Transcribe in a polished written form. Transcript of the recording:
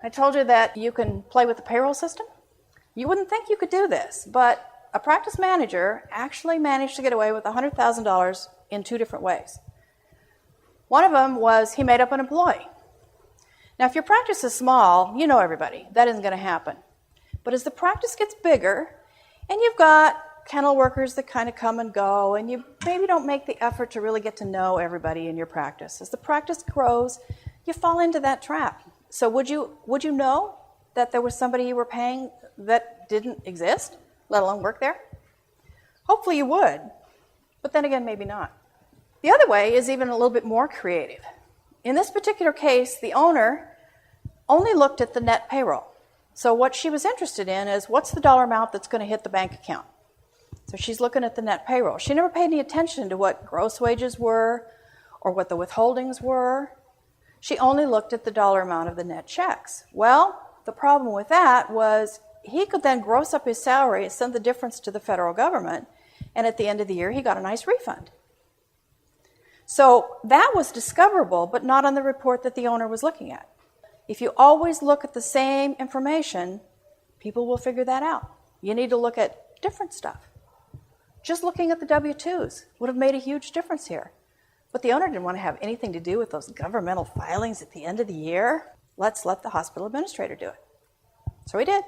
I told you that you can play with the payroll system. You wouldn't think you could do this, but a practice manager actually managed to get away with $100,000 in 2 different ways. One of them was he made up an employee. Now, if your practice is small, you know everybody. That isn't going to happen. But as the practice gets bigger, and you've got kennel workers that kind of come and go, and you maybe don't make the effort to really get to know everybody in your practice. As the practice grows, you fall into that trap. So would you know that there was somebody you were paying that didn't exist, let alone work there? Hopefully you would, but then again, maybe not. The other way is even a little bit more creative. In this particular case, the owner only looked at the net payroll. So what she was interested in is what's the dollar amount that's going to hit the bank account. So she's looking at the net payroll. She never paid any attention to what gross wages were or what the withholdings were. She only looked at the dollar amount of the net checks. Well, the problem with that was he could then gross up his salary and send the difference to the federal government, and at the end of the year, he got a nice refund. So that was discoverable, but not on the report that the owner was looking at. If you always look at the same information, people will figure that out. You need to look at different stuff. Just looking at the W-2s would have made a huge difference here. But the owner didn't want to have anything to do with those governmental filings at the end of the year. Let's let the hospital administrator do it. So he did.